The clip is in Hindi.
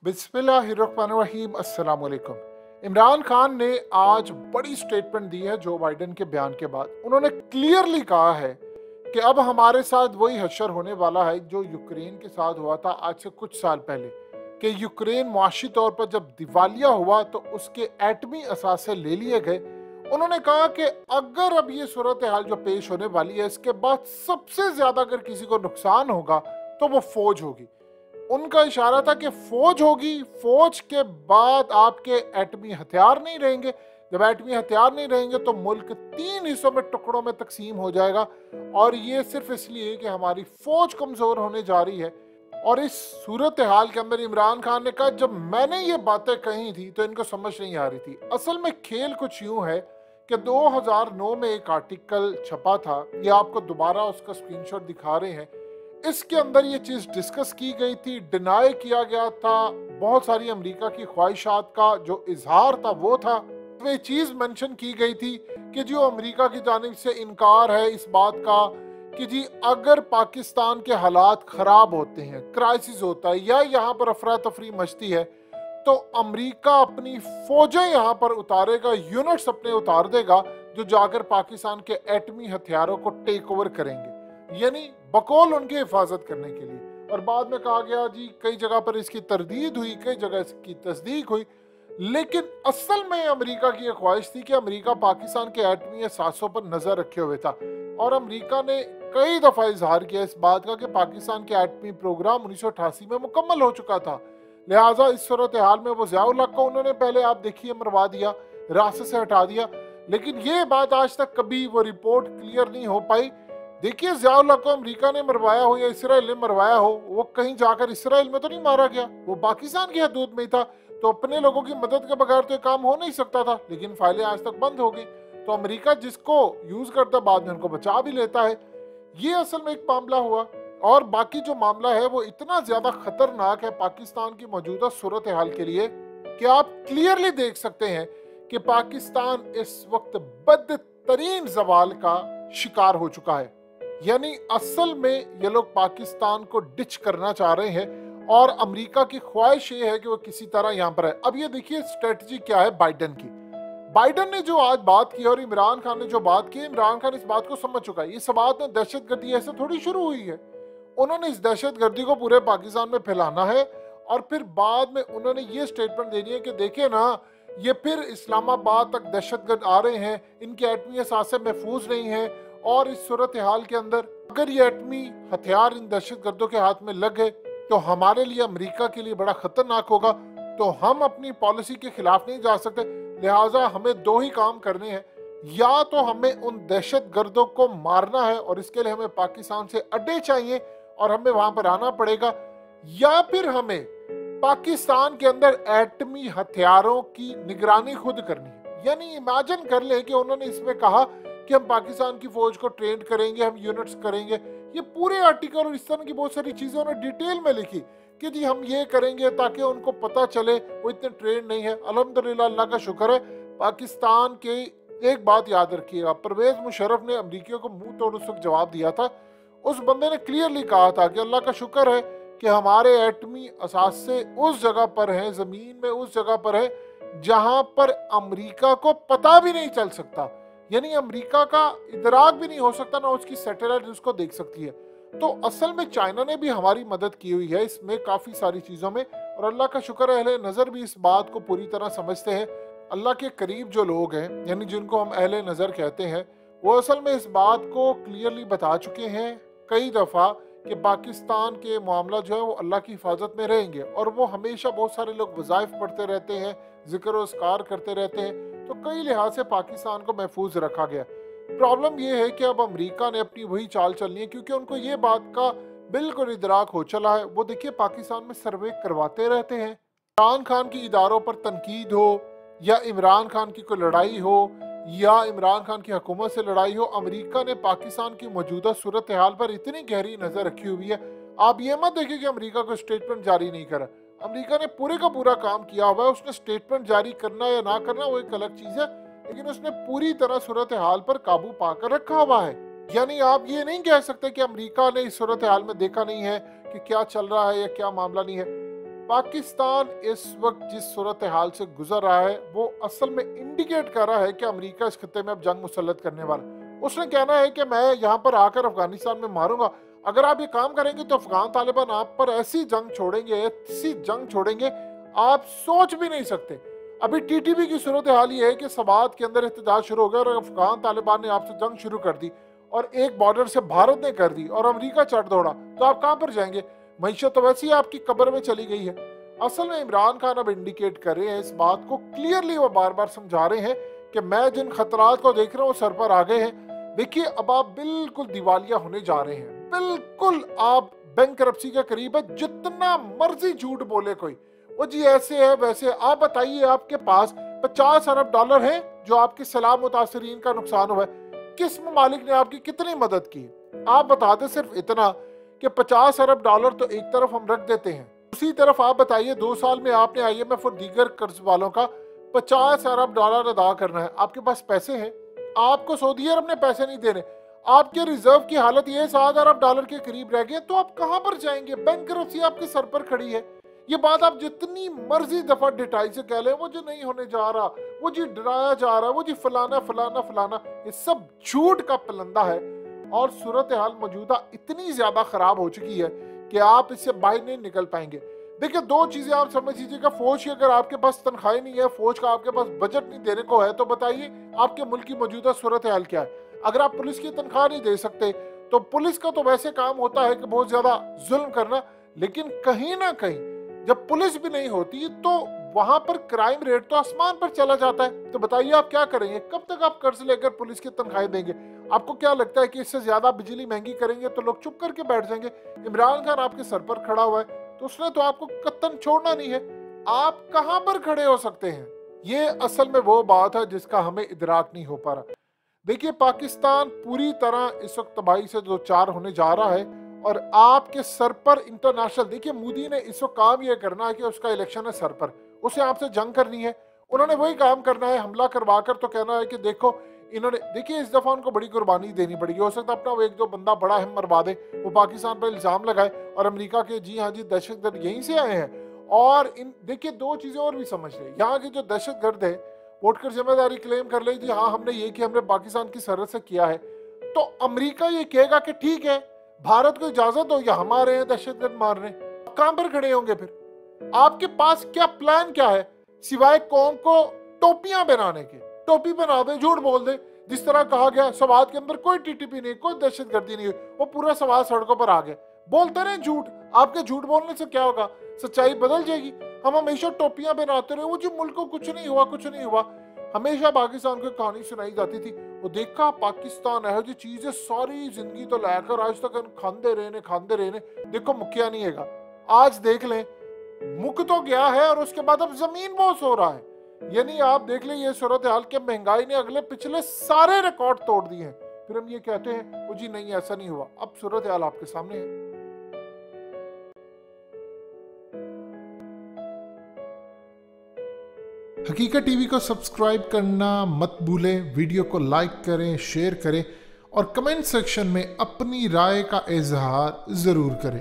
बिस्मिल्लाहिर्रहमानिर्रहीम अस्सलाम वालेकुम। इमरान खान ने आज बड़ी स्टेटमेंट दी है जो बाइडन के बयान के बाद। उन्होंने क्लियरली कहा है कि अब हमारे साथ वही हश्र होने वाला है जो यूक्रेन के साथ हुआ था आज से कुछ साल पहले, कि यूक्रेन मुआशी तौर पर जब दिवालिया हुआ तो उसके एटमी असासे ले लिए गए। उन्होंने कहा कि अगर अब ये सूरत हाल जो पेश होने वाली है इसके बाद सबसे ज्यादा अगर किसी को नुकसान होगा तो वो फौज होगी। उनका इशारा था कि फौज होगी, फौज के बाद आपके एटमी हथियार नहीं रहेंगे। जब एटमी हथियार नहीं रहेंगे तो मुल्क 3 हिस्सों में टुकड़ों में तकसीम हो जाएगा, और ये सिर्फ इसलिए कि हमारी फौज कमजोर होने जा रही है। और इस सूरत हाल के अंदर इमरान खान ने कहा जब मैंने ये बातें कही थी तो इनको समझ नहीं आ रही थी। असल में खेल कुछ यूं है कि 2009 में एक आर्टिकल छपा था, ये आपको दोबारा उसका स्क्रीनशॉट दिखा रहे हैं। इसके अंदर ये चीज डिस्कस की गई थी, डिनाई किया गया था, बहुत सारी अमेरिका की ख्वाहिशात का जो इजहार था वो था। वे चीज मेंशन की गई थी कि जो अमेरिका की जानिब से इनकार है इस बात का कि जी अगर पाकिस्तान के हालात खराब होते हैं, क्राइसिस होता है या यहाँ पर अफरा तफरी मचती है, तो अमेरिका अपनी फौजें यहाँ पर उतारेगा, यूनिट्स अपने उतार देगा जो जाकर पाकिस्तान के एटमी हथियारों को टेक ओवर करेंगे, यानी बकौल उनकी हिफाजत करने के लिए। और बाद में कहा गया जी कई जगह पर इसकी तरदीद हुई, कई जगह इसकी तस्दीक हुई, लेकिन असल में अमेरिका की यह ख्वाहिश थी कि अमेरिका पाकिस्तान के एटमी असासों पर नजर रखे हुए था। और अमेरिका ने कई दफा इजहार किया इस बात का कि पाकिस्तान के एटमी प्रोग्राम 1988 में मुकम्मल हो चुका था, लिहाजा इस सूरत हाल में वो ज़ियाउल हक को उन्होंने पहले आप देखिए मरवा दिया, रास्ते से हटा दिया। लेकिन ये बात आज तक कभी वो रिपोर्ट क्लियर नहीं हो पाई। देखिए ज़ियाउल हक को अमेरिका ने मरवाया हो या इसराइल ने मरवाया हो, वो कहीं जाकर इसराइल में तो नहीं मारा गया, वो पाकिस्तान की हदूद में ही था, तो अपने लोगों की मदद के बगैर तो ये काम हो नहीं सकता था। लेकिन फाइलें आज तक बंद हो गई, तो अमेरिका जिसको यूज करता बाद में उनको बचा भी लेता है। ये असल में एक मामला हुआ। और बाकी जो मामला है वो इतना ज्यादा खतरनाक है पाकिस्तान की मौजूदा सूरत हाल के लिए कि आप क्लियरली देख सकते हैं कि पाकिस्तान इस वक्त बदतरीन जवाल का शिकार हो चुका है। यानी असल में ये लोग पाकिस्तान को डिच करना चाह रहे हैं और अमेरिका की ख्वाहिश ये है कि वो किसी तरह यहाँ पर है। अब ये देखिए स्ट्रेटजी क्या है बाइडन की। बाइडन ने जो आज बात की और इमरान खान ने जो बात की, इमरान खान इस बात को समझ चुका है। इस बात में दहशतगर्दी ऐसे थोड़ी शुरू हुई है, उन्होंने इस दहशतगर्दी को पूरे पाकिस्तान में फैलाना है और फिर बाद में उन्होंने ये स्टेटमेंट देनी है कि देखिए ना ये फिर इस्लामाबाद तक दहशतगर्द आ रहे हैं, इनके एटमी असासे महफूज नहीं है, और इस सूरत हाल के अंदर अगर ये एटमी हथियार इन दहशतगर्दों के हाथ में लग गए तो हमारे लिए, अमेरिका के लिए बड़ा खतरनाक होगा, तो हम अपनी पॉलिसी के खिलाफ नहीं जा सकते। लिहाजा हमें दो ही काम करने हैं, या तो हमें उन दहशतगर्दों को मारना है और इसके लिए हमें पाकिस्तान से अड्डे चाहिए और हमें वहां पर आना पड़ेगा, या फिर हमें पाकिस्तान के अंदर एटमी हथियारों की निगरानी खुद करनी है। यानी इमेजिन कर ले कि उन्होंने इसमें कहा कि हम पाकिस्तान की फौज को ट्रेन करेंगे, हम यूनिट्स करेंगे, ये पूरे आर्टिकल और इस तरह की बहुत सारी चीजें उन्होंने डिटेल में लिखी कि जी हम ये करेंगे ताकि उनको पता चले वो इतने ट्रेन नहीं है। अल्हम्दुलिल्लाह, अल्लाह का शुक्र है। पाकिस्तान के एक बात याद रखिएगा, परवेज मुशर्रफ ने अमरीकियों को मुंह तोड़ उस वक्त जवाब दिया था। उस बंदे ने क्लियरली कहा था कि अल्लाह का शुक्र है कि हमारे एटमी असासे उस जगह पर हैं, जमीन में उस जगह पर है जहां पर अमेरिका को पता भी नहीं चल सकता, यानी अमेरिका का इदराक भी नहीं हो सकता, ना उसकी सैटेलाइट उसको देख सकती है। तो असल में चाइना ने भी हमारी मदद की हुई है इसमें काफी सारी चीजों में, और अल्लाह का शुक्र है अहले नजर भी इस बात को पूरी तरह समझते हैं। अल्लाह के करीब जो लोग हैं, यानी जिनको हम अहले नजर कहते हैं, वो असल में इस बात को क्लियरली बता चुके हैं कई दफा कि पाकिस्तान के मामला जो है वो अल्लाह की हिफाजत में रहेंगे। और वो हमेशा बहुत सारे लोग वज़ाइफ पढ़ते रहते हैं, जिक्र उसकार करते रहते हैं, तो कई लिहाज से पाकिस्तान को महफूज रखा गया। प्रॉब्लम ये है कि अब अमेरिका ने अपनी वही चाल चलनी है, क्योंकि उनको ये बात का बिल्कुल इदराक हो चला है। वो देखिए पाकिस्तान में सर्वे करवाते रहते हैं। इमरान खान की इदारों पर तनकीद हो या इमरान खान की कोई लड़ाई हो या इमरान खान की हुकूमत से लड़ाई हो, अमेरिका ने पाकिस्तान की मौजूदा सूरत हाल पर इतनी गहरी नजर रखी हुई है। आप ये मत देखिए कि अमेरिका को स्टेटमेंट जारी नहीं करा, अमेरिका ने पूरे का पूरा काम किया हुआ है। उसने स्टेटमेंट जारी करना या ना करना वो एक अलग चीज है, लेकिन उसने पूरी तरह सूरत हाल पर काबू पाकर रखा हुआ है। यानी आप ये नहीं कह सकते कि अमेरिका ने इस सूरत हाल में देखा नहीं है कि क्या चल रहा है या क्या मामला नहीं है। पाकिस्तान इस वक्त जिस सूरत हाल से गुजर रहा है वो असल में इंडिकेट कर रहा है कि अमेरिका इस खत्ते में अब जंग मुसल्लत करने वाला। उसने कहना है कि मैं यहाँ पर आकर अफगानिस्तान में मारूंगा, अगर आप ये काम करेंगे तो अफगान तालिबान आप पर ऐसी जंग छोड़ेंगे आप सोच भी नहीं सकते। अभी टीटीपी की सूरत हाल ये है कि सवात के अंदर एहतजाज शुरू हो गया और अफगान तालिबान ने आपसे जंग शुरू कर दी और एक बॉर्डर से भारत ने कर दी और अमेरिका चढ़ दौड़ा, तो आप कहाँ पर जाएंगे? मईशत तो वैसे ही आपकी कब्र में चली गई है। असल में इमरान खान अब इंडिकेट कर रहे हैं इस बात को, क्लियरली वो बार बार समझा रहे हैं कि मैं जिन खतरात को देख रहा हूँ सर पर आ गए हैं। देखिए अब आप बिल्कुल दिवालिया होने जा रहे हैं, बिल्कुल आप बैंकरप्सी के करीब है। जितना मर्जी झूठ बोले कोई, वो जी ऐसे है वैसे, आप बताइए आपके पास 50 अरब डॉलर है जो आपके सलाम मुतासरीन का नुकसान हुआ है, किस ममालिक ने आपकी कितनी मदद की? आप बता दें सिर्फ इतना कि 50 अरब डॉलर तो एक तरफ हम रख देते हैं, दूसरी तरफ आप बताइए 2 साल में आपने IMF और दीगर कर्ज वालों का 50 अरब डॉलर अदा करना है, आपके पास पैसे हैं? आपको सऊदी अरब ने पैसे नहीं देने, आपके रिजर्व की हालत ये 7 अरब डॉलर के करीब रह गए, तो आप कहां पर जाएंगे? बैंकरप्सी आपके सर पर खड़ी है। ये बात आप जितनी मर्जी दफा डिटेल से कह लें, वो जो नहीं होने जा रहा, वो जी डराया जा रहा, वो जी फलाना फलाना फलाना, ये सब झूठ का पलंदा है। और सूरत हाल मौजूदा इतनी ज्यादा खराब हो चुकी है कि आप इससे बाहर नहीं निकल पाएंगे। देखिए 2 चीजें आप समझ लीजिएगा, फौज की अगर आपके पास तनख्वाही नहीं है, फौज का आपके पास बजट नहीं देने को है, तो बताइए आपके मुल्क की मौजूदा सूरत हाल क्या है? अगर आप पुलिस की तनख्वाह नहीं दे सकते, तो पुलिस का तो वैसे काम होता है कि बहुत ज्यादा जुल्म करना, लेकिन कहीं ना कहीं जब पुलिस भी नहीं होती तो वहां पर क्राइम रेट तो आसमान पर चला जाता है। तो बताइए आप क्या करेंगे? कब तक आप कर्ज लेकर पुलिस की तनख्वाहें देंगे? आपको क्या लगता है कि इससे ज्यादा बिजली महंगी करेंगे तो लोग चुप करके बैठ जाएंगे? इमरान खान आपके सर पर खड़ा हुआ है तो उसने तो आपको कत्तन छोड़ना नहीं है। आप कहां पर खड़े हो सकते हैं? ये असल में वो बात है जिसका हमें इदराक नहीं हो पा रहा। देखिए पाकिस्तान पूरी तरह इस वक्त तबाही से 2-4 होने जा रहा है और आपके सर पर इंटरनेशनल, देखिए मोदी ने इस वक्त काम यह करना है कि उसका इलेक्शन है सर पर, उसे आपसे जंग करनी है, उन्होंने वही काम करना है, हमला करवा कर तो कहना है कि देखो इन्होंने, देखिए इस दफा उनको बड़ी कुर्बानी देनी पड़ेगी। हो सकता है अपना वो 1-2 बंदा बड़ा हम मरवा दे, वो पाकिस्तान पर इल्जाम लगाए और अमेरिका के जी हाँ जी दहशतगर्द यहीं से आए हैं। और इन देखिए 2 चीजें और भी समझ ले, यहाँ के जो दहशतगर्द है वोट कर जिम्मेदारी क्लेम कर ले जी हाँ हमने ये किया, हमने पाकिस्तान की सरहद से किया है, तो अमेरिका ये कहेगा कि ठीक है भारत को इजाजत दो या हम आ रहे हैं दहशतगर्द मारने। कहां पर खड़े होंगे फिर? आपके पास क्या प्लान क्या है सिवाय कौम को टोपियां बनाने के? टोपी बना दे, झूठ बोल दे, जिस तरह कहा गया सवात के अंदर कोई टीटीपी नहीं, कोई दहशतगर्दी नहीं, वो पूरा सवात सड़कों पर आ गया। बोलते रहे झूठ, आपके झूठ बोलने से क्या होगा? सच्चाई बदल जाएगी। हम हमेशा टोपियां बनाते रहे, वो जी मुल्क को कुछ नहीं हुआ, कुछ नहीं हुआ। हमेशा पाकिस्तान को कहानी सुनाई जाती थी, वो देखा पाकिस्तान है जी चीज है, सारी जिंदगी तो लेकर आज तक खांदे रहे ने, देखो मुक्या नहीं है। आज देख लें मुक तो गया है और उसके बाद अब जमीन बोस हो रहा है। यानी आप देख लें ये सूरत हाल के महंगाई ने अगले पिछले सारे रिकॉर्ड तोड़ दिए हैं, फिर हम ये कहते हैं वो जी नहीं ऐसा नहीं हुआ। अब सूरत हाल आपके सामने है। हकीकत टीवी को सब्सक्राइब करना मत भूलें, वीडियो को लाइक करें, शेयर करें और कमेंट सेक्शन में अपनी राय का इजहार जरूर करें।